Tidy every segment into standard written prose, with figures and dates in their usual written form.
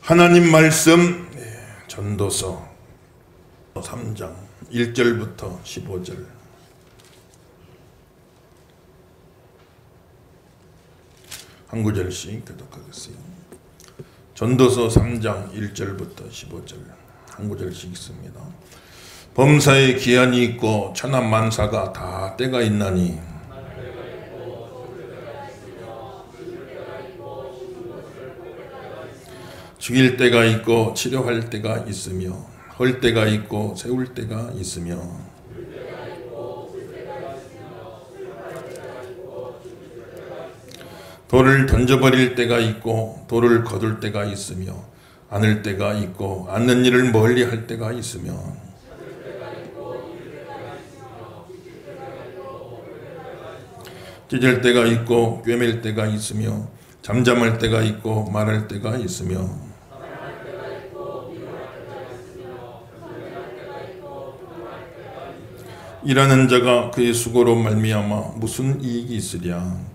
하나님 말씀 전도서 3장 1절부터 15절. 한 구절씩 교독하겠습니다. 전도서 3장 1절부터 15절 한 구절씩 있습니다. 범사에 기한이 있고 천하만사가 다 때가 있나니 죽일 때가 있고 치료할 때가 있으며 헐 때가 있고 세울 때가 있으며 돌을 던져버릴 때가 있고 돌을 거둘 때가 있으며 안을 때가 있고 안는 일을 멀리 할 때가 있으며 찢을 때가 있고 꿰맬 때가 있으며 잠잠할 때가 있고 말할 때가 있으며 일하는 자가 그의 수고로 말미암아 무슨 이익이 있으랴.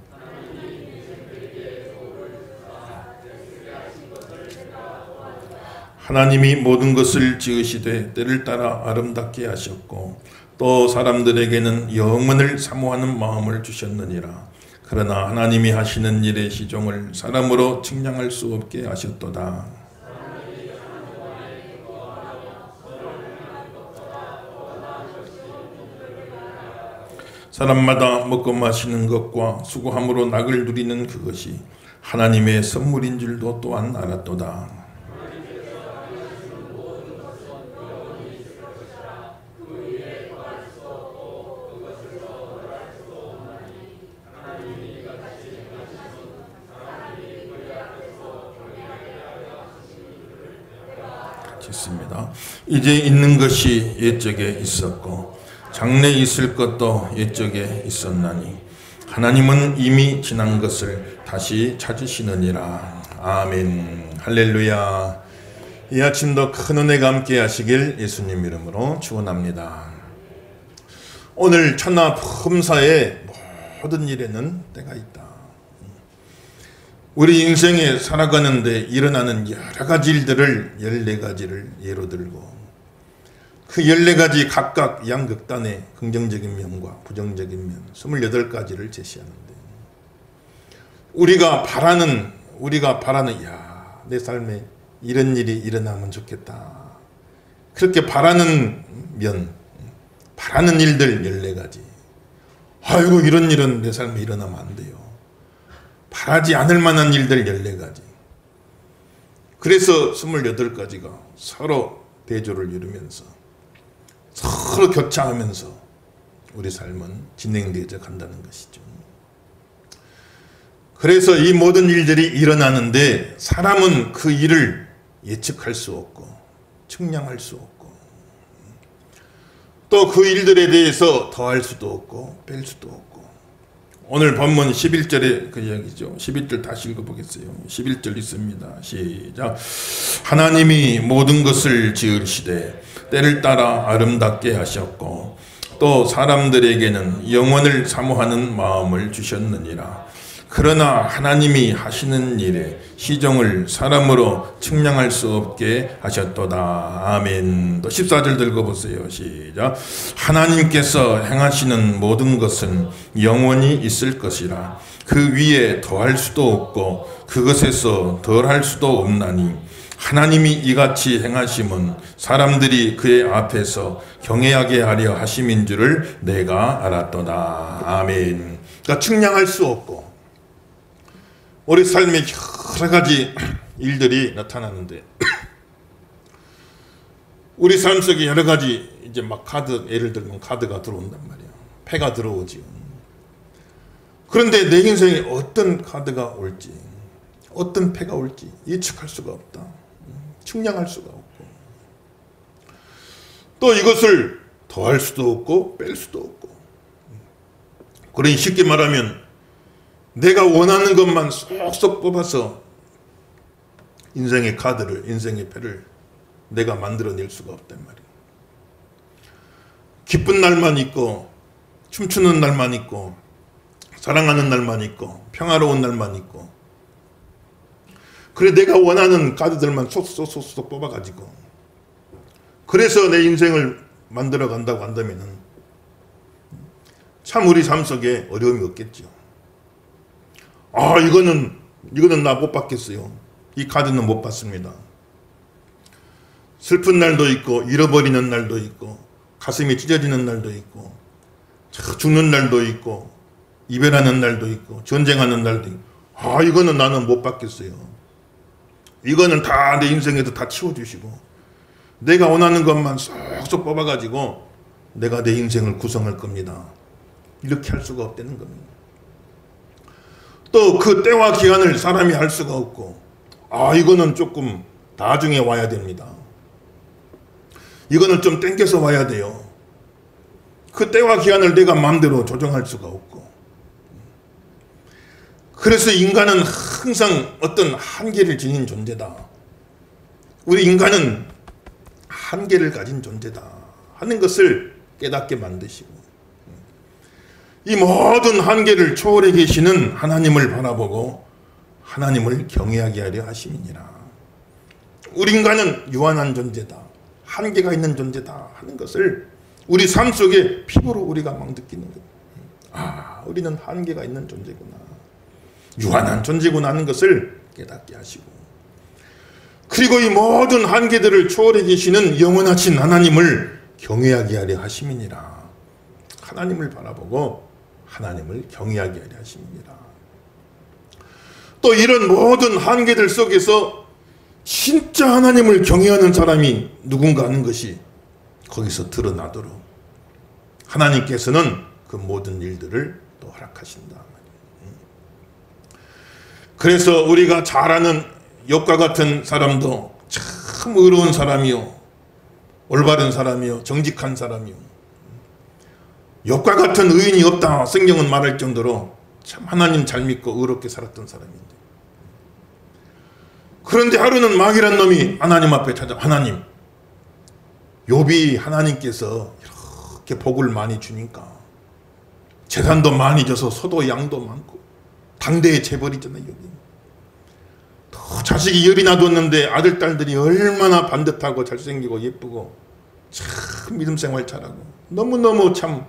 하나님이 모든 것을 지으시되 때를 따라 아름답게 하셨고 또 사람들에게는 영원을 사모하는 마음을 주셨느니라. 그러나 하나님이 하시는 일의 시종을 사람으로 측량할 수 없게 하셨도다. 사람마다 먹고 마시는 것과 수고함으로 낙을 누리는 그것이 하나님의 선물인 줄도 또한 알았도다. 있습니다. 이제 있는 것이 옛적에 있었고 장래 있을 것도 옛적에 있었나니 하나님은 이미 지난 것을 다시 찾으시느니라. 아멘. 할렐루야. 이 아침도 큰 은혜가 함께 하시길 예수님 이름으로 축원합니다. 오늘 천하 범사의 모든 일에는 때가 있다. 우리 인생에 살아가는데 일어나는 여러 가지 일들을 14가지를 예로 들고 그 14가지 각각 양극단의 긍정적인 면과 부정적인 면 28가지를 제시하는데 우리가 바라는 내 삶에 이런 일이 일어나면 좋겠다. 그렇게 바라는 면, 바라는 일들 14가지. 아이고 이런 일은 내 삶에 일어나면 안 돼요. 바라지 않을 만한 일들 14가지. 그래서 28가지가 서로 대조를 이루면서 서로 교차하면서 우리 삶은 진행되어져 간다는 것이죠. 그래서 이 모든 일들이 일어나는데 사람은 그 일을 예측할 수 없고 측량할 수 없고 또 그 일들에 대해서 더할 수도 없고 뺄 수도 없고 오늘 본문 11절에 그 이야기죠. 11절 다시 읽어보겠어요. 11절 있습니다. 시작. 하나님이 모든 것을 지으시되 때를 따라 아름답게 하셨고 또 사람들에게는 영원을 사모하는 마음을 주셨느니라. 그러나 하나님이 하시는 일의 시종을 사람으로 측량할 수 없게 하셨도다. 아멘. 또 14절 읽어보세요. 시작. 하나님께서 행하시는 모든 것은 영원히 있을 것이라. 그 위에 더할 수도 없고 그것에서 덜할 수도 없나니 하나님이 이같이 행하심은 사람들이 그의 앞에서 경외하게 하려 하심인 줄을 내가 알았도다. 아멘. 그러니까 측량할 수 없고 우리 삶에 여러 가지 일들이 나타나는데 우리 삶 속에 여러 가지 이제 막 예를 들면 카드가 들어온단 말이야. 패가 들어오지. 그런데 내 인생에 어떤 카드가 올지 어떤 패가 올지 예측할 수가 없다. 측량할 수가 없고 또 이것을 더할 수도 없고 뺄 수도 없고 그러니 쉽게 말하면 내가 원하는 것만 쏙쏙 뽑아서 인생의 카드를 인생의 패를 내가 만들어낼 수가 없단 말이에요. 기쁜 날만 있고 춤추는 날만 있고 사랑하는 날만 있고 평화로운 날만 있고 그래 내가 원하는 카드들만 쏙쏙쏙쏙 뽑아가지고 그래서 내 인생을 만들어 간다고 한다면은 참 우리 삶 속에 어려움이 없겠죠. 아 이거는 나 못 받겠어요. 이 카드는 못 받습니다. 슬픈 날도 있고 잃어버리는 날도 있고 가슴이 찢어지는 날도 있고 죽는 날도 있고 이별하는 날도 있고 전쟁하는 날도 있고 아 이거는 나는 못 받겠어요. 이거는 다 내 인생에도 다 치워주시고 내가 원하는 것만 쏙쏙 뽑아가지고 내가 내 인생을 구성할 겁니다. 이렇게 할 수가 없다는 겁니다. 또 그 때와 기한을 사람이 알 수가 없고 아 이거는 조금 나중에 와야 됩니다. 이거는 좀 땡겨서 와야 돼요. 그 때와 기한을 내가 마음대로 조정할 수가 없고 그래서 인간은 항상 어떤 한계를 지닌 존재다. 우리 인간은 한계를 가진 존재다 하는 것을 깨닫게 만드시고 이 모든 한계를 초월해 계시는 하나님을 바라보고 하나님을 경외하게 하려 하심이니라. 우리 인간은 유한한 존재다. 한계가 있는 존재다 하는 것을 우리 삶 속에 피부로 우리가 막 느끼는 거예요. 아, 우리는 한계가 있는 존재구나. 유한한 존재구나 하는 것을 깨닫게 하시고 그리고 이 모든 한계들을 초월해 계시는 영원하신 하나님을 경외하게 하려 하심이니라. 하나님을 바라보고 하나님을 경외하게 하려 하심이니라. 또 이런 모든 한계들 속에서 진짜 하나님을 경외하는 사람이 누군가 하는 것이 거기서 드러나도록 하나님께서는 그 모든 일들을 또 허락하신다. 그래서 우리가 잘 아는 욥과 같은 사람도 참 의로운 사람이요 올바른 사람이요 정직한 사람이요 욥과 같은 의인이 없다 성경은 말할 정도로 참 하나님 잘 믿고 의롭게 살았던 사람인데 그런데 하루는 마귀란 놈이 하나님 앞에 찾아 하나님 욥이 하나님께서 이렇게 복을 많이 주니까 재산도 많이 줘서 소도 양도 많고 당대의 재벌이잖아요. 여기 또 자식이 열이 나뒀는데 아들 딸들이 얼마나 반듯하고 잘생기고 예쁘고 참 믿음 생활 잘하고 너무너무 참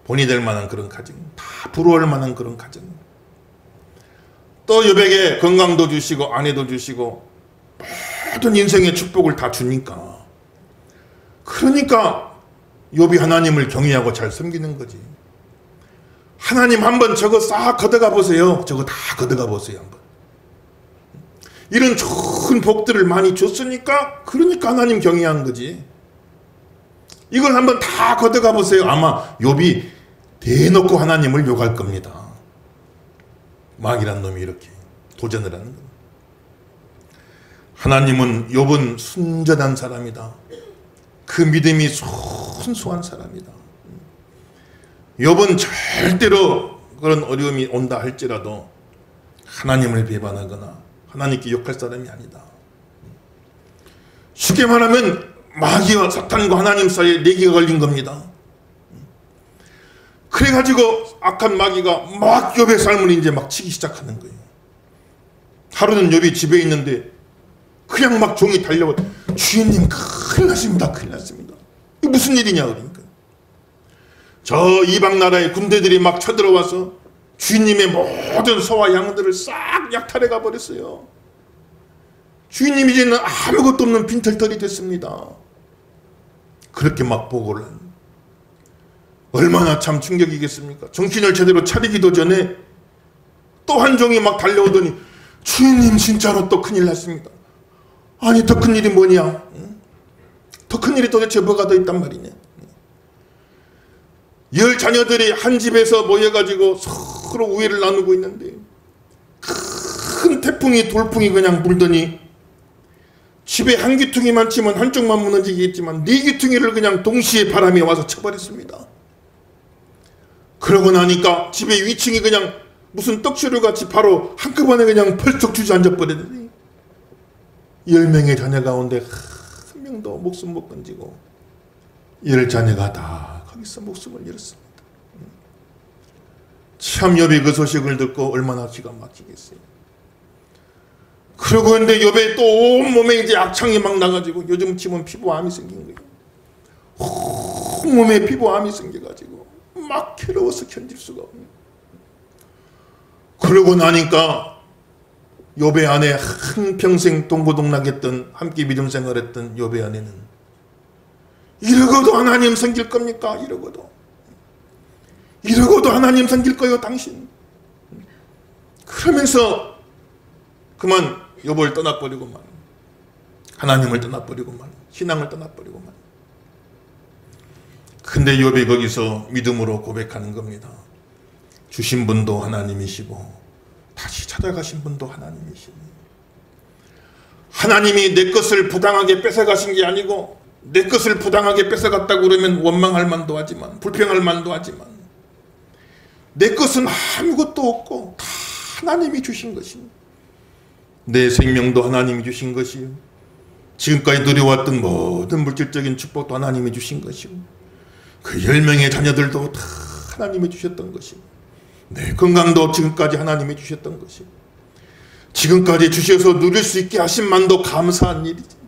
본이 될 만한 그런 가정 다 부러워할 만한 그런 가정 또 욥에게 건강도 주시고 아내도 주시고 모든 인생의 축복을 다 주니까 그러니까 욥이 하나님을 경외하고 잘 섬기는 거지. 하나님 한번 저거 싹 걷어가 보세요. 저거 다 걷어가 보세요. 한번. 이런 좋은 복들을 많이 줬으니까 그러니까 하나님 경외한 거지. 이걸 한번 다 걷어가 보세요. 아마 욥이 대놓고 하나님을 욕할 겁니다. 마귀란 놈이 이렇게 도전을 하는 겁니다. 하나님은 욥은 순전한 사람이다. 그 믿음이 순수한 사람이다. 욥은 절대로 그런 어려움이 온다 할지라도 하나님을 배반하거나 하나님께 욕할 사람이 아니다. 쉽게 말하면 마귀와 사탄과 하나님 사이에 내기가 걸린 겁니다. 그래가지고 악한 마귀가 막 욥의 삶을 이제 막 치기 시작하는 거예요. 하루는 욥이 집에 있는데 그냥 막 종이 달려와 주인님 큰일 났습니다. 큰일 났습니다. 이게 무슨 일이냐 그러니까. 저 이방 나라의 군대들이 막 쳐들어와서 주인님의 모든 소와 양들을 싹 약탈해 가버렸어요. 주인님이 이제는 아무것도 없는 빈털털이 됐습니다. 그렇게 막 보고를 한 얼마나 참 충격이겠습니까? 정신을 제대로 차리기도 전에 또 한 종이 막 달려오더니 주인님 진짜로 또 큰일 났습니다. 아니 더 큰일이 뭐냐? 더 큰일이 도대체 뭐가 더 있단 말이냐? 10 자녀들이 한 집에서 모여가지고 서로 우애를 나누고 있는데 큰 태풍이 돌풍이 그냥 불더니 집에 한 귀퉁이만 치면 한쪽만 무너지겠지만 4귀퉁이를 그냥 동시에 바람이 와서 쳐버렸습니다. 그러고 나니까 집의 위층이 그냥 무슨 떡시루같이 바로 한꺼번에 그냥 펄쩍 주저앉아 버렸더니 10명의 자녀 가운데 한 명도 목숨 못 건지고 10 자녀가 다 거기서 목숨을 잃었습니다. 참 욥이 그 소식을 듣고 얼마나 기가 막히겠어요. 그러고 있는데 욥의 또 온몸에 이제 악창이 막 나가지고 요즘 치면 피부암이 생긴 거예요. 온몸에 피부암이 생겨가지고 막 괴로워서 견딜 수가 없는. 그러고 나니까 욥의 아내 한평생 동고동락했던 함께 믿음 생활했던 욥의 아내는 이러고도 하나님 섬길 겁니까? 이러고도 하나님 섬길 거요 당신. 그러면서 그만 욥을 떠나버리고만, 하나님을 떠나버리고만, 신앙을 떠나버리고만. 근데 욥이 거기서 믿음으로 고백하는 겁니다. 주신 분도 하나님이시고 다시 찾아가신 분도 하나님이시니, 하나님이 내 것을 부당하게 뺏어가신 게 아니고 내 것을 부당하게 뺏어갔다고 그러면 원망할 만도 하지만, 불평할 만도 하지만, 내 것은 아무것도 없고 다 하나님이 주신 것입니다. 내 생명도 하나님이 주신 것이요, 지금까지 누려왔던 모든 물질적인 축복도 하나님이 주신 것이요, 그 10명의 자녀들도 다 하나님이 주셨던 것이요, 내 건강도 지금까지 하나님이 주셨던 것이요, 지금까지 주셔서 누릴 수 있게 하신 만도 감사한 일이지.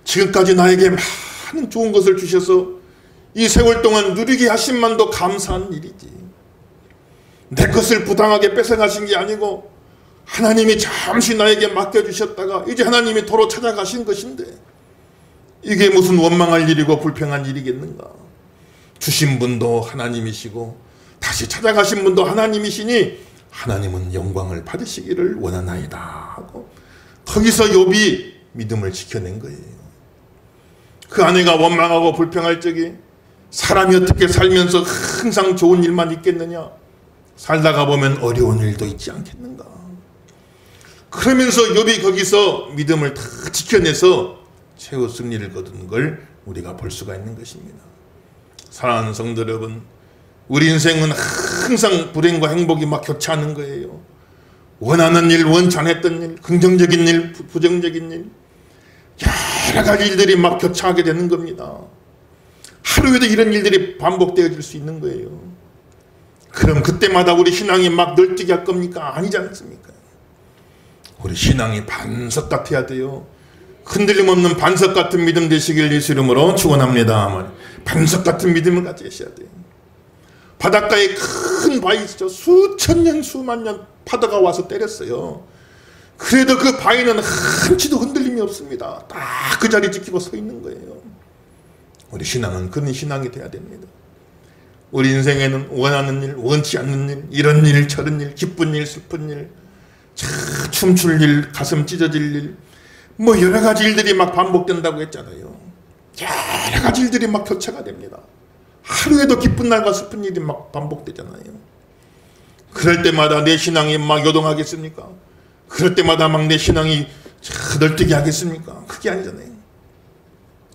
지금까지 나에게 많은 좋은 것을 주셔서 이 세월 동안 누리게 하신 만도 감사한 일이지. 내 것을 부당하게 뺏어가신 게 아니고 하나님이 잠시 나에게 맡겨주셨다가 이제 하나님이 도로 찾아가신 것인데 이게 무슨 원망할 일이고 불평한 일이겠는가. 주신 분도 하나님이시고 다시 찾아가신 분도 하나님이시니 하나님은 영광을 받으시기를 원하나이다 하고 거기서 욥이 믿음을 지켜낸 거예요. 그 아내가 원망하고 불평할 적에 사람이 어떻게 살면서 항상 좋은 일만 있겠느냐, 살다가 보면 어려운 일도 있지 않겠는가. 그러면서 욥이 거기서 믿음을 다 지켜내서 최후 승리를 거둔 걸 우리가 볼 수가 있는 것입니다. 사랑하는 성도 여러분, 우리 인생은 항상 불행과 행복이 막 교차하는 거예요. 원하는 일, 원치 않았던 일, 긍정적인 일, 부정적인 일, 여러 가지 일들이 막 교차하게 되는 겁니다. 하루에도 이런 일들이 반복되어질 수 있는 거예요. 그럼 그때마다 우리 신앙이 막 널뛰게 할 겁니까? 아니지 않습니까? 우리 신앙이 반석 같아야 돼요. 흔들림 없는 반석 같은 믿음 되시길 예수 이름으로 축원합니다. 반석 같은 믿음을 가지셔야 돼요. 바닷가에 큰 바위 있죠. 수천 년 수만 년 파도가 와서 때렸어요. 그래도 그 바위는 한치도 흔들림이 없습니다. 딱 그 자리 지키고 서 있는 거예요. 우리 신앙은 그런 신앙이 돼야 됩니다. 우리 인생에는 원하는 일, 원치 않는 일, 이런 일, 저런 일, 기쁜 일, 슬픈 일, 춤출 일, 가슴 찢어질 일, 뭐 여러 가지 일들이 막 반복된다고 했잖아요. 여러 가지 일들이 막 교차가 됩니다. 하루에도 기쁜 날과 슬픈 일이 막 반복되잖아요. 그럴 때마다 내 신앙이 막 요동하겠습니까? 그럴 때마다 막 내 신앙이 널뛰게 하겠습니까? 그게 아니잖아요.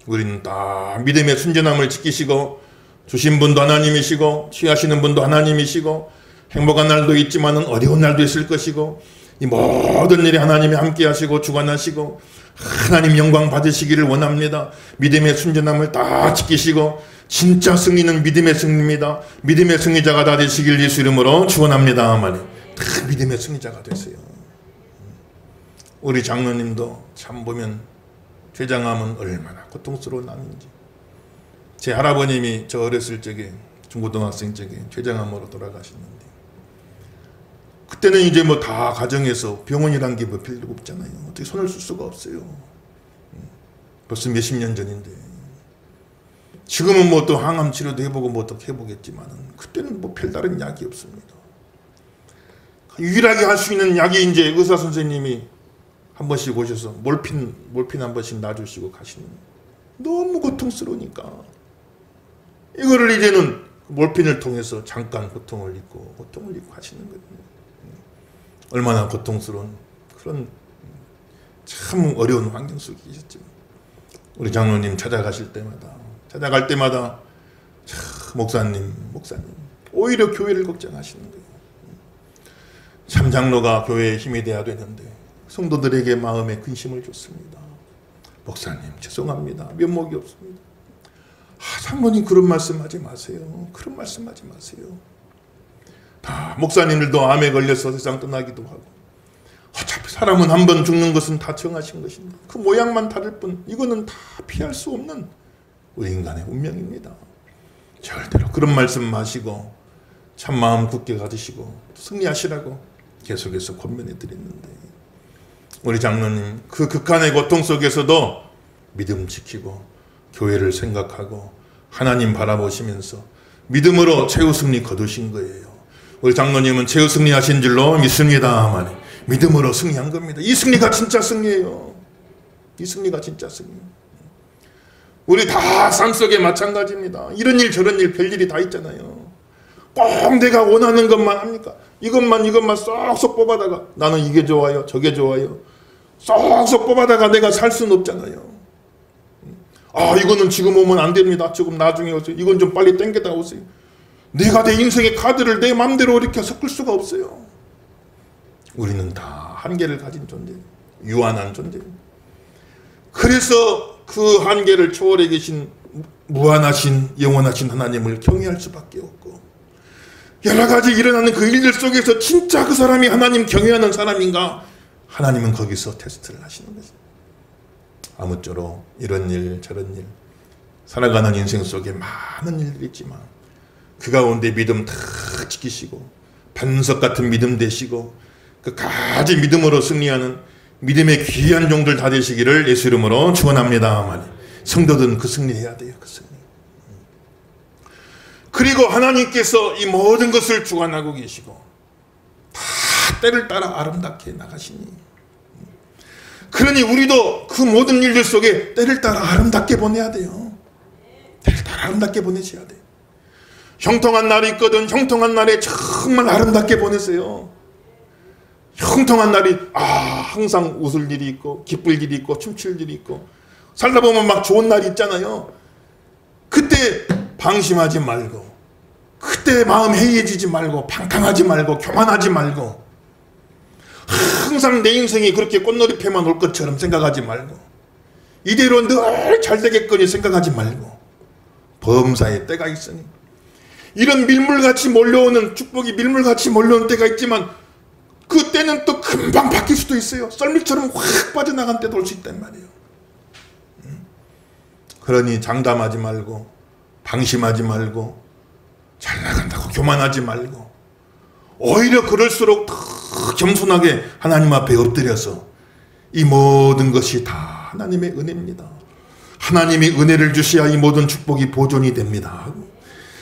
우리는 다 믿음의 순전함을 지키시고 주신 분도 하나님이시고 취하시는 분도 하나님이시고 행복한 날도 있지만 어려운 날도 있을 것이고 이 모든 일에 하나님이 함께 하시고 주관하시고 하나님 영광 받으시기를 원합니다. 믿음의 순전함을 다 지키시고 진짜 승리는 믿음의 승리입니다. 믿음의 승리자가 다 되시길 예수 이름으로 축원합니다. 다 믿음의 승리자가 되세요. 우리 장로님도 참 보면 췌장암은 얼마나 고통스러운 암인지. 제 할아버님이 저 어렸을 적에 중고등학생 적에 췌장암으로 돌아가셨는데 그때는 이제 뭐 다 가정에서 병원이란 게 뭐 별로 없잖아요. 어떻게 손을 쓸 수가 없어요. 벌써 몇십 년 전인데 지금은 뭐 또 항암 치료도 해보고 뭐 어떻게 해보겠지만은 그때는 뭐 별다른 약이 없습니다. 유일하게 할 수 있는 약이 이제 의사 선생님이 한 번씩 오셔서 몰핀 한 번씩 놔주시고 가시는. 너무 고통스러우니까 이거를 이제는 몰핀을 통해서 잠깐 고통을 잊고 하시는 거예요. 얼마나 고통스러운 그런 참 어려운 환경 속에 계셨죠. 우리 장로님 찾아갈 때마다 목사님 오히려 교회를 걱정하시는 거예요. 참 장로가 교회에 힘이 돼야 되는데 성도들에게 마음에 근심을 줬습니다. 목사님 죄송합니다. 면목이 없습니다. 장로님 그런 말씀하지 마세요. 그런 말씀하지 마세요. 다 목사님들도 암에 걸려서 세상 떠나기도 하고 어차피 사람은 한 번 죽는 것은 다 정하신 것입니다. 그 모양만 다를 뿐 이거는 다 피할 수 없는 우리 인간의 운명입니다. 절대로 그런 말씀 마시고 참 마음 굳게 가지시고 승리하시라고 계속해서 권면해 드렸는데, 우리 장로님 그 극한의 고통 속에서도 믿음 지키고 교회를 생각하고 하나님 바라보시면서 믿음으로 최후 승리 거두신 거예요. 우리 장로님은 최후 승리하신 줄로 믿습니다만 믿음으로 승리한 겁니다. 이 승리가 진짜 승리예요. 이 승리가 진짜 승리. 우리 다 삶 속에 마찬가지입니다. 이런 일 저런 일 별일이 다 있잖아요. 꼭 내가 원하는 것만 합니까? 이것만 쏙쏙 뽑아다가 나는 이게 좋아요 저게 좋아요 쏙쏙 뽑아다가 내가 살 수는 없잖아요. 아 이거는 지금 오면 안 됩니다. 조금 나중에 오세요. 이건 좀 빨리 땡겨다 오세요. 내가 내 인생의 카드를 내 맘대로 이렇게 섞을 수가 없어요. 우리는 다 한계를 가진 존재예요. 유한한 존재예요. 그래서 그 한계를 초월해 계신 무한하신 영원하신 하나님을 경외할 수밖에 없고, 여러 가지 일어나는 그 일들 속에서 진짜 그 사람이 하나님 경외하는 사람인가, 하나님은 거기서 테스트를 하시는 거죠. 아무쪼록 이런 일 저런 일 살아가는 인생 속에 많은 일들이 있지만 그 가운데 믿음 다 지키시고 반석 같은 믿음 되시고 끝까지 믿음으로 승리하는 믿음의 귀한 종들 다 되시기를 예수 이름으로 축원합니다. 성도들은 그 승리해야 돼요. 그 승리. 그리고 하나님께서 이 모든 것을 주관하고 계시고 다 때를 따라 아름답게 나가시니, 그러니 우리도 그 모든 일들 속에 때를 따라 아름답게 보내야 돼요. 때를 따라 아름답게 보내셔야 돼요. 형통한 날이 있거든 형통한 날에 정말 아름답게 보내세요. 형통한 날이 항상 웃을 일이 있고 기쁠 일이 있고 춤출 일이 있고 살다 보면 막 좋은 날이 있잖아요. 그때 방심하지 말고, 그때 마음 해이해지지 말고, 방탕하지 말고, 교만하지 말고, 항상 내 인생이 그렇게 꽃놀이패만 올 것처럼 생각하지 말고, 이대로 늘 잘 되겠거니 생각하지 말고, 범사에 때가 있으니, 이런 밀물같이 몰려오는 축복이 밀물같이 몰려오는 때가 있지만 그 때는 또 금방 바뀔 수도 있어요. 썰물처럼 확 빠져나간 때도 올 수 있단 말이에요. 그러니 장담하지 말고, 방심하지 말고, 잘 나간다고 교만하지 말고, 오히려 그럴수록 더 겸손하게 하나님 앞에 엎드려서 이 모든 것이 다 하나님의 은혜입니다. 하나님이 은혜를 주셔야 이 모든 축복이 보존이 됩니다.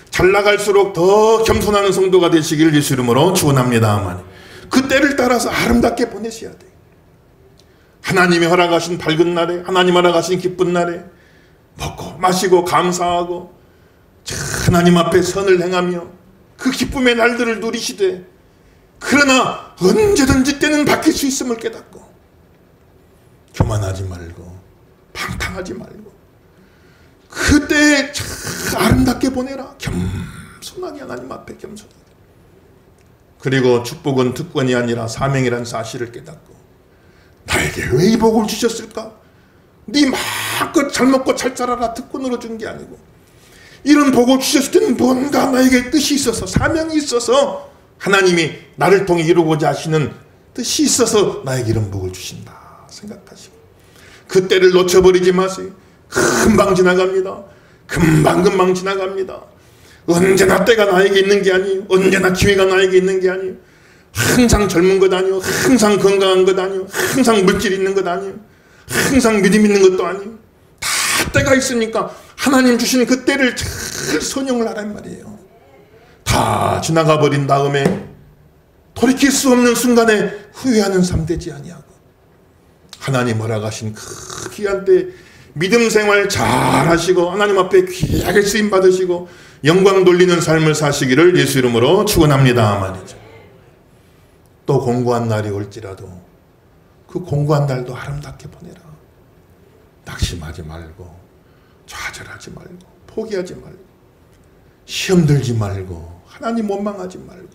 잘 나갈수록 더 겸손하는 성도가 되시길 예수 이름으로 축원합니다. 그 때를 따라서 아름답게 보내셔야 돼요. 하나님이 허락하신 밝은 날에, 하나님 허락하신 기쁜 날에 먹고 마시고 감사하고 하나님 앞에 선을 행하며 그 기쁨의 날들을 누리시되, 그러나 언제든지 때는 바뀔 수 있음을 깨닫고 교만하지 말고 방탕하지 말고 그때에 참 아름답게 보내라. 겸손하게 하나님 앞에 겸손하게. 그리고 축복은 특권이 아니라 사명이란 사실을 깨닫고, 나에게 왜 이 복을 주셨을까? 네 마음껏 잘 먹고 잘 자라라 특권으로 준 게 아니고, 이런 복을 주셨을 때는 뭔가 나에게 뜻이 있어서, 사명이 있어서 하나님이 나를 통해 이루고자 하시는 뜻이 있어서 나에게 이런 복을 주신다 생각하시고, 그 때를 놓쳐버리지 마세요. 금방 지나갑니다. 금방 지나갑니다. 언제나 때가 나에게 있는 게 아니에요. 언제나 기회가 나에게 있는 게 아니에요. 항상 젊은 것 아니에요. 항상 건강한 것 아니에요. 항상 물질 있는 것 아니에요. 항상 믿음 있는 것도 아니에요. 다 때가 있으니까 하나님 주신 그 때를 잘 선용을 하란 말이에요. 다 지나가 버린 다음에 돌이킬 수 없는 순간에 후회하는 삶 되지 아니하고, 하나님 허락하신 그 귀한 때 믿음 생활 잘 하시고 하나님 앞에 귀하게 쓰임 받으시고 영광 돌리는 삶을 사시기를 예수 이름으로 축원합니다 말이죠. 또 공고한 날이 올지라도 그 공고한 날도 아름답게 보내라. 낙심하지 말고, 좌절하지 말고, 포기하지 말고, 시험 들지 말고, 하나님 원망하지 말고,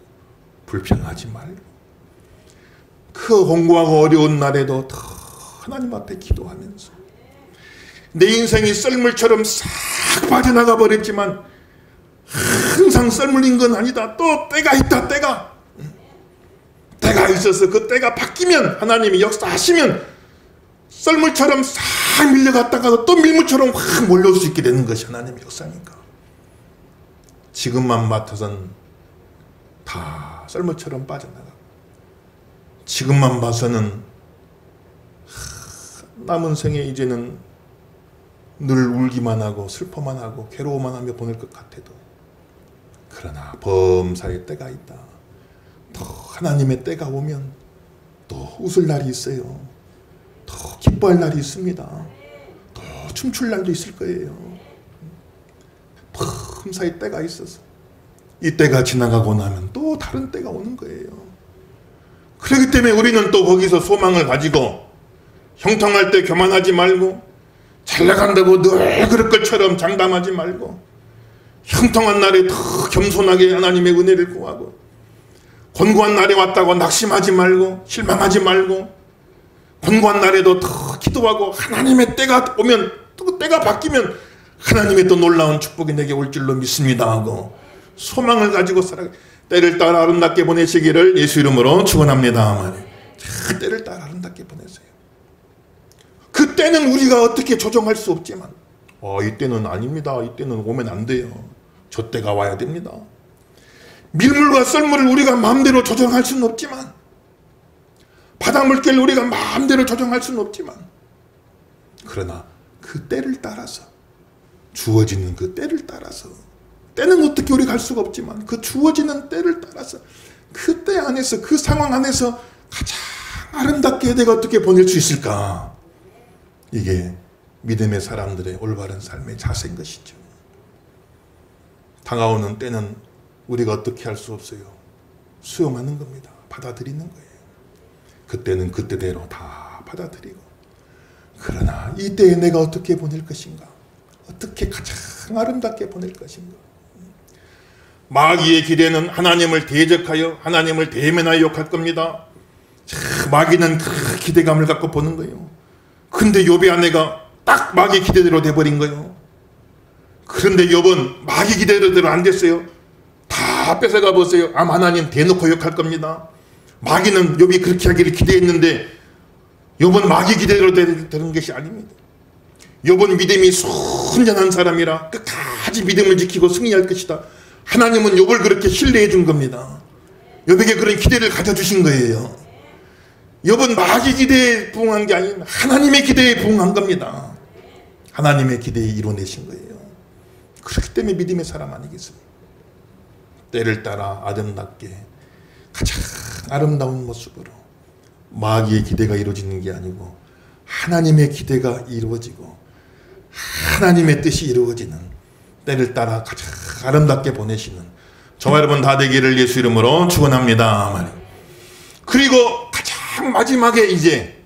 불평하지 말고, 그 공고하고 어려운 날에도 더 하나님 앞에 기도하면서, 내 인생이 썰물처럼 싹 빠져나가 버렸지만 항상 썰물인 건 아니다. 또 때가 있다. 때가 때가 있어서 그 때가 바뀌면 하나님이 역사하시면 썰물처럼 싹 밀려갔다가도 또 밀물처럼 확 몰려올 수 있게 되는 것이 하나님의 역사니까. 지금만 맡아선 다 썰물처럼 빠져나가고, 지금만 봐서는 남은 생에 이제는 늘 울기만 하고 슬퍼만 하고 괴로워만 하며 보낼 것 같아도, 그러나 범사의 때가 있다. 더 하나님의 때가 오면 또 웃을 날이 있어요. 더 기뻐할 날이 있습니다. 더 춤출 날도 있을 거예요. 범사의 때가 있어서 이 때가 지나가고 나면 또 다른 때가 오는 거예요. 그렇기 때문에 우리는 또 거기서 소망을 가지고 형통할 때 교만하지 말고, 잘 나간다고 늘 그럴 것처럼 장담하지 말고, 형통한 날에 더 겸손하게 하나님의 은혜를 구하고, 곤고한 날이 왔다고 낙심하지 말고 실망하지 말고, 곤고한 날에도 더 기도하고 하나님의 때가 오면, 또 때가 바뀌면 하나님의 또 놀라운 축복이 내게 올 줄로 믿습니다 하고 소망을 가지고 살아, 때를 따라 아름답게 보내시기를 예수 이름으로 축원합니다. 때를 따라 아름답게 보내세요. 그 때는 우리가 어떻게 조정할 수 없지만, 이 때는 아닙니다, 이 때는 오면 안 돼요, 저 때가 와야 됩니다. 밀물과 썰물을 우리가 마음대로 조정할 수는 없지만, 바닷물결을 우리가 마음대로 조정할 수는 없지만, 그러나 그 때를 따라서, 주어지는 그 때를 따라서, 때는 어떻게 우리가 할 수가 없지만 그 주어지는 때를 따라서, 그 때 안에서, 그 상황 안에서 가장 아름답게 내가 어떻게 보낼 수 있을까, 이게 믿음의 사람들의 올바른 삶의 자세인 것이죠. 다가오는 때는 우리가 어떻게 할 수 없어요. 수용하는 겁니다. 받아들이는 거예요. 그때는 그때대로 다 받아들이고, 그러나 이 때에 내가 어떻게 보낼 것인가, 어떻게 가장 아름답게 보낼 것인가. 마귀의 기대는 하나님을 대적하여 하나님을 대면하여 욕할 겁니다. 마귀는 그 기대감을 갖고 보는 거예요. 근데 욥의 아내가 딱 마귀 기대대로 돼버린 거예요. 그런데 욥은 마귀 기대대로 안 됐어요. 다 뺏어가 보세요. 아마 하나님 대놓고 욕할 겁니다. 마귀는 욥이 그렇게 하기를 기대했는데 욥은 마귀 기대대로 되는 것이 아닙니다. 욥은 믿음이 순전한 사람이라 끝까지 믿음을 지키고 승리할 것이다. 하나님은 욥을 그렇게 신뢰해 준 겁니다. 욥에게 그런 기대를 가져주신 거예요. 욥은 마귀 기대에 부응한 게 아닌 하나님의 기대에 부응한 겁니다. 하나님의 기대에 이뤄내신 거예요. 그렇기 때문에 믿음의 사람 아니겠습니까? 때를 따라 아름답게, 가장 아름다운 모습으로, 마귀의 기대가 이루어지는 게 아니고 하나님의 기대가 이루어지고 하나님의 뜻이 이루어지는 때를 따라 가장 아름답게 보내시는 저와 여러분 다 되기를 예수 이름으로 축원합니다. 그리고 가장 마지막에, 이제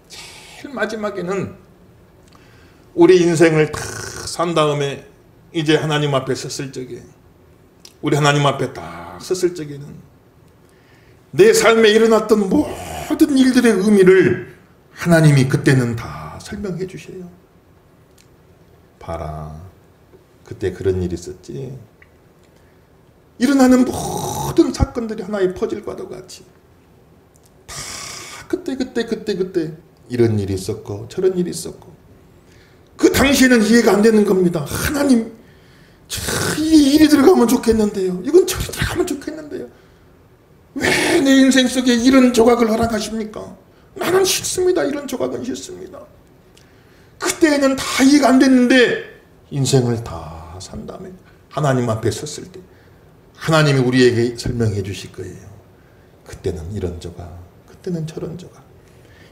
제일 마지막에는 우리 인생을 다 산 다음에 이제 하나님 앞에 섰을 적에, 우리 하나님 앞에 딱 섰을 적에는 내 삶에 일어났던 모든 일들의 의미를 하나님이 그때는 다 설명해 주셔요. 봐라, 그때 그런 일이 있었지. 일어나는 모든 사건들이 하나의 퍼즐과도 같이 다 그때 이런 일이 있었고 저런 일이 있었고, 그 당시에는 이해가 안 되는 겁니다. 하나님, 이 일이 들어가면 좋겠는데요, 이건 저리 들어가면 좋겠는데요, 왜 내 인생 속에 이런 조각을 허락하십니까? 나는 싫습니다. 이런 조각은 싫습니다. 그때는 다 이해가 안 됐는데 인생을 다 산 다음에 하나님 앞에 섰을 때 하나님이 우리에게 설명해 주실 거예요. 그때는 이런 조각, 그때는 저런 조각,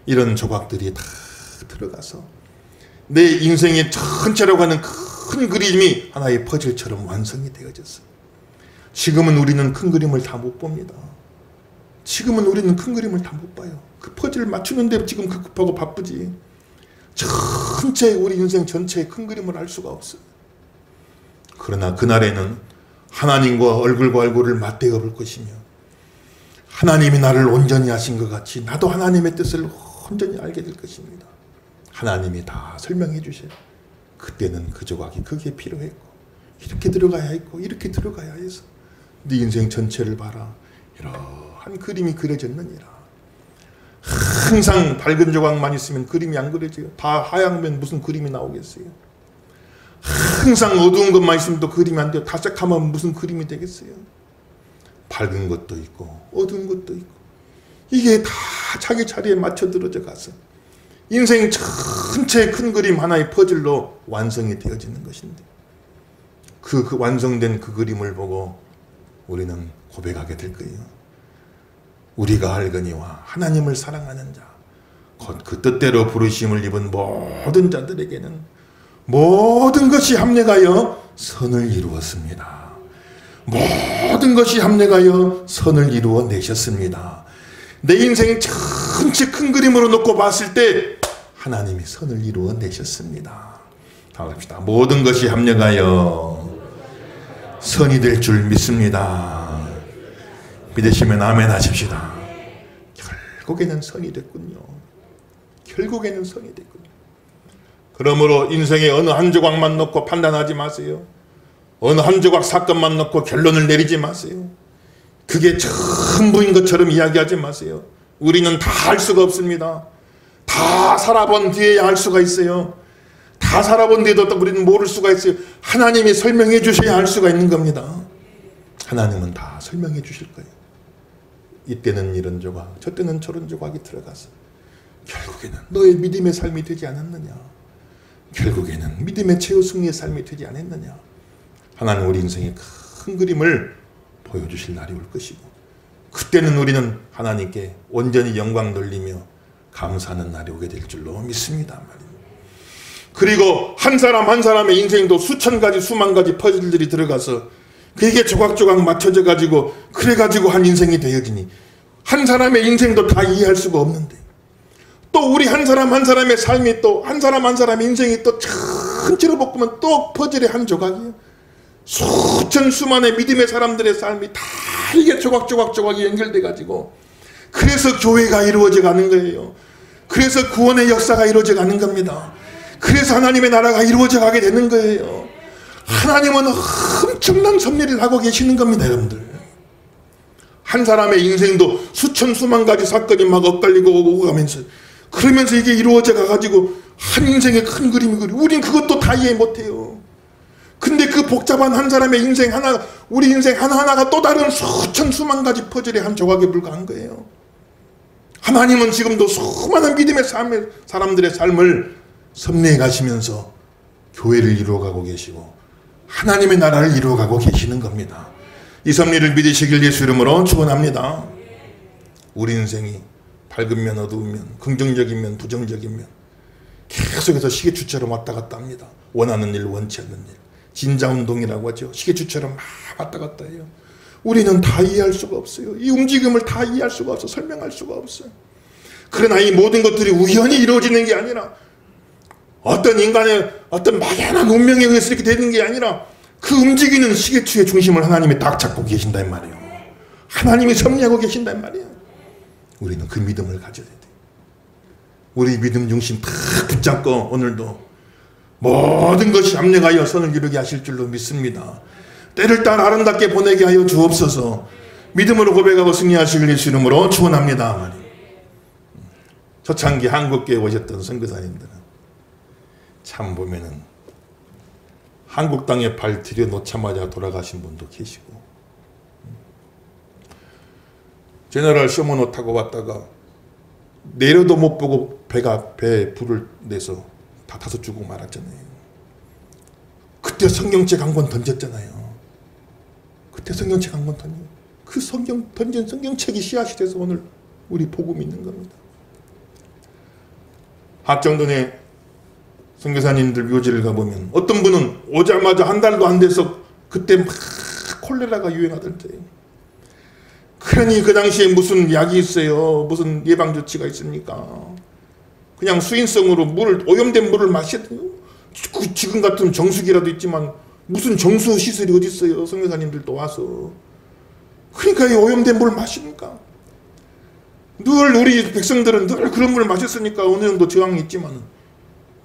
이런 조각들이 다 들어가서 내 인생의 전체라고 하는 큰 그림이 하나의 퍼즐처럼 완성이 되어졌어요. 지금은 우리는 큰 그림을 다 못 봅니다. 지금은 우리는 큰 그림을 다 못 봐요. 그 퍼즐을 맞추는데 지금 급하고 바쁘지, 전체 우리 인생 전체의 큰 그림을 알 수가 없어요. 그러나 그날에는 하나님과 얼굴과 얼굴을 맞대어 볼 것이며, 하나님이 나를 온전히 하신 것 같이 나도 하나님의 뜻을 온전히 알게 될 것입니다. 하나님이 다 설명해 주셔요. 그때는 그 조각이 그게 필요했고, 이렇게 들어가야 했고, 이렇게 들어가야 해서 네 인생 전체를 봐라, 이러한 한 그림이 그려졌느니라. 항상 밝은 조각만 있으면 그림이 안 그려져요. 다 하얗면 무슨 그림이 나오겠어요. 항상 어두운 것만 있으면 또 그림이 안 돼요. 다 새카만 무슨 그림이 되겠어요. 밝은 것도 있고 어두운 것도 있고 이게 다 자기 자리에 맞춰 들어져 가서 인생 전체의 큰 그림 하나의 퍼즐로 완성이 되어지는 것인데 그 완성된 그 그림을 보고 우리는 고백하게 될 거예요. 우리가 알거니와 하나님을 사랑하는 자 곧 그 뜻대로 부르심을 입은 모든 자들에게는 모든 것이 합력하여 선을 이루었습니다. 모든 것이 합력하여 선을 이루어내셨습니다. 내 인생 전체 큰 그림으로 놓고 봤을 때 하나님이 선을 이루어내셨습니다. 다 합시다. 모든 것이 합력하여 선이 될 줄 믿습니다. 믿으시면 아멘 하십시다. 결국에는 선이 됐군요. 결국에는 선이 됐군요. 그러므로 인생의 어느 한 조각만 놓고 판단하지 마세요. 어느 한 조각 사건만 놓고 결론을 내리지 마세요. 그게 전부인 것처럼 이야기하지 마세요. 우리는 다 알 수가 없습니다. 다 살아본 뒤에야 알 수가 있어요. 다 살아본 뒤에도 우리는 모를 수가 있어요. 하나님이 설명해 주셔야 알 수가 있는 겁니다. 하나님은 다 설명해 주실 거예요. 이때는 이런 조각, 저 때는 저런 조각이 들어가서 결국에는 너의 믿음의 삶이 되지 않았느냐. 결국에는 믿음의 최후 승리의 삶이 되지 않았느냐. 하나님 우리 인생의 큰 그림을 보여주실 날이 올 것이고 그때는 우리는 하나님께 온전히 영광 돌리며 감사하는 날이 오게 될 줄로 믿습니다 말입니다. 그리고 한 사람 한 사람의 인생도 수천 가지 수만 가지 퍼즐들이 들어가서 그게 조각조각 맞춰져 가지고 그래 가지고 한 인생이 되어지니 한 사람의 인생도 다 이해할 수가 없는데 또 우리 한 사람 한 사람의 삶이 또 한 사람 한 사람의 인생이 또 전체로 보면 또 퍼즐의 한 조각이에요. 수천 수만의 믿음의 사람들의 삶이 다 이게 조각조각이 연결돼 가지고 그래서 교회가 이루어져 가는 거예요. 그래서 구원의 역사가 이루어져 가는 겁니다. 그래서 하나님의 나라가 이루어져 가게 되는 거예요. 하나님은 엄청난 섭리를 하고 계시는 겁니다 여러분들. 한 사람의 인생도 수천 수만 가지 사건이 막 엇갈리고 오고 가면서 그러면서 이게 이루어져 가가지고 한 인생의 큰 그림이 그리고 우린 그것도 다 이해 못해요. 근데 그 복잡한 한 사람의 인생 하나, 우리 인생 하나하나가 또 다른 수천 수만 가지 퍼즐의 한 조각에 불과한 거예요. 하나님은 지금도 수많은 믿음의 삶의 사람들의 삶을 섭리해 가시면서 교회를 이루어가고 계시고 하나님의 나라를 이루어가고 계시는 겁니다. 이 섭리를 믿으시길 예수 이름으로 축원합니다. 우리 인생이 밝은 면 어두운 면 긍정적인 면 부정적인 면 계속해서 시계추처럼 왔다 갔다 합니다. 원하는 일 원치 않는 일 진자운동이라고 하죠. 시계추처럼 막 왔다 갔다 해요. 우리는 다 이해할 수가 없어요. 이 움직임을 다 이해할 수가 없어. 설명할 수가 없어요. 그러나 이 모든 것들이 우연히 이루어지는 게 아니라 어떤 인간의 어떤 막연한 운명에 의해서 이렇게 되는 게 아니라 그 움직이는 시계추의 중심을 하나님이 딱 잡고 계신다 이 말이에요. 하나님이 섭리하고 계신다 이 말이에요. 우리는 그 믿음을 가져야 돼요. 우리 믿음 중심 딱 붙잡고 오늘도 모든 것이 합력하여 선을 이루게 하실 줄로 믿습니다. 때를 따라 아름답게 보내게 하여 주옵소서. 믿음으로 고백하고 승리하시길 예수 이름으로 축원합니다 말이에요. 초창기 한국교회 오셨던 선교사님들은 참 보면은 한국 땅에 발 들여놓자마자 돌아가신 분도 계시고 제너럴 쇼머노 타고 왔다가 내려도 못 보고 배에 불을 내서 다 타서 죽고 말았잖아요. 그때 성경책 한 권 던졌잖아요. 그때 성경책 한 권 던져. 그 던진 성경책이 씨앗이 돼서 오늘 우리 복음이 있는 겁니다. 합정동에 선교사님들 묘지를 가보면 어떤 분은 오자마자 한 달도 안 돼서 그때 막 콜레라가 유행하던 때예요. 그러니 그 당시에 무슨 약이 있어요. 무슨 예방조치가 있습니까? 그냥 수인성으로 오염된 물을 마시더니 지금 같은 정수기라도 있지만 무슨 정수 시설이 어디 있어요. 선교사님들도 와서. 그러니까 이 오염된 물을 마시니까. 늘 우리 백성들은 늘 그런 물을 마셨으니까 어느 정도 저항이 있지만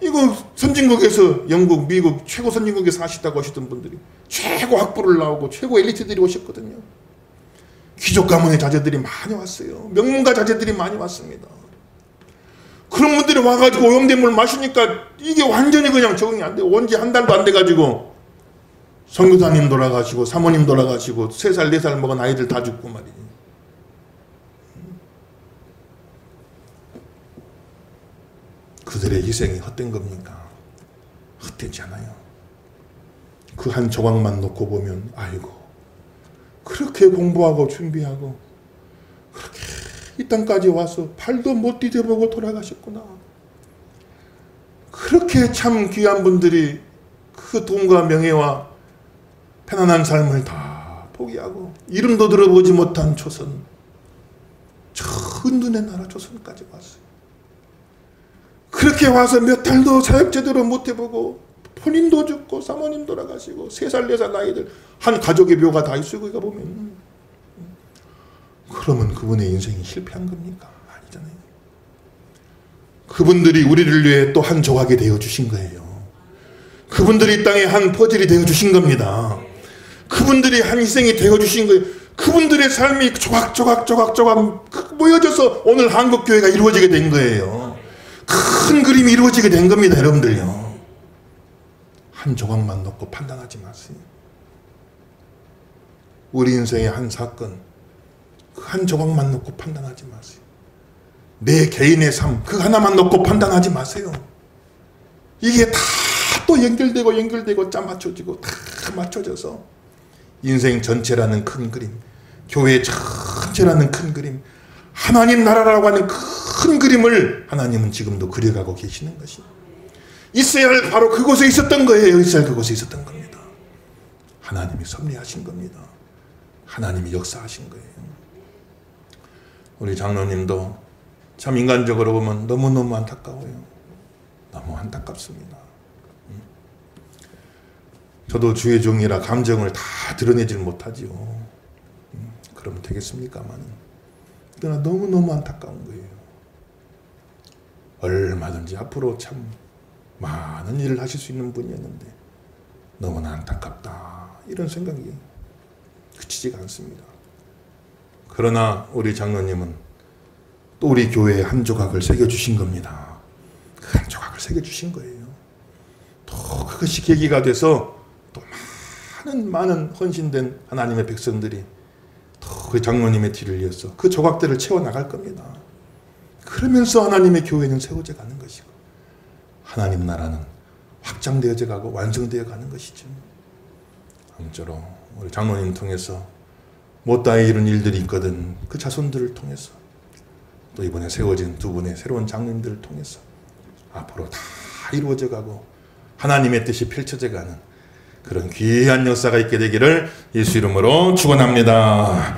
이거 선진국에서 영국, 미국 최고 선진국에서 하시다고 하시던 분들이 최고 학부를 나오고 최고 엘리트들이 오셨거든요. 귀족 가문의 자제들이 많이 왔어요. 명문가 자제들이 많이 왔습니다. 그런 분들이 와가지고 오염된 물 마시니까 이게 완전히 그냥 적응이 안 돼요. 온 지 한 달도 안 돼가지고 선교사님 돌아가시고 사모님 돌아가시고 3살 4살 먹은 아이들 다 죽고 말이에요. 그들의 희생이 헛된 겁니까? 헛되지 않아요. 그 한 조각만 놓고 보면 아이고 그렇게 공부하고 준비하고 그렇게 이 땅까지 와서 발도 못 디뎌보고 돌아가셨구나. 그렇게 참 귀한 분들이 그 돈과 명예와 편안한 삶을 다 포기하고 이름도 들어보지 못한 조선, 저 은둔의 나라 조선까지 왔어요. 그렇게 와서 몇 달도 사역 제대로 못 해보고 본인도 죽고 사모님 돌아가시고 3살 4살 아이들 한 가족의 묘가 다 있어요. 거기가 보면. 그러면 그분의 인생이 실패한 겁니까? 아니잖아요. 그분들이 우리를 위해 또 한 조각이 되어주신 거예요. 그분들이 이 땅에 한 퍼즐이 되어주신 겁니다. 그분들이 한 희생이 되어주신 거예요. 그분들의 삶이 조각 모여져서 오늘 한국교회가 이루어지게 된 거예요. 큰 그림이 이루어지게 된 겁니다. 여러분들요. 한 조각만 놓고 판단하지 마세요. 우리 인생의 한 사건, 그 한 조각만 놓고 판단하지 마세요. 내 개인의 삶, 그 하나만 놓고 판단하지 마세요. 이게 다 또 연결되고 짜 맞춰지고 다 맞춰져서 인생 전체라는 큰 그림, 교회 전체라는 큰 그림, 하나님 나라라고 하는 큰 그림을 하나님은 지금도 그려가고 계시는 것이 이스라엘 바로 그곳에 있었던 거예요. 이스라엘 그곳에 있었던 겁니다. 하나님이 섭리하신 겁니다. 하나님이 역사하신 거예요. 우리 장로님도 참 인간적으로 보면 너무너무 안타까워요. 너무 안타깝습니다. 저도 주의 종이라 감정을 다 드러내질 못하지요. 그러면 되겠습니까만 그러나 너무너무 안타까운 거예요. 얼마든지 앞으로 참 많은 일을 하실 수 있는 분이었는데 너무나 안타깝다 이런 생각이 그치지가 않습니다. 그러나 우리 장로님은 또 우리 교회에 한 조각을 새겨주신 겁니다. 그 한 조각을 새겨주신 거예요. 또 그것이 계기가 돼서 또 많은 헌신된 하나님의 백성들이 또 그 장로님의 뒤를 이어서 그 조각들을 채워나갈 겁니다. 그러면서 하나님의 교회는 세워져 가는 것이고 하나님 나라는 확장되어져 가고 완성되어 가는 것이죠. 아무쪼록 우리 장로님 통해서 못다해 이룬 일들이 있거든 그 자손들을 통해서 또 이번에 세워진 두 분의 새로운 장로님들을 통해서 앞으로 다 이루어져 가고 하나님의 뜻이 펼쳐져 가는 그런 귀한 역사가 있게 되기를 예수 이름으로 축원합니다.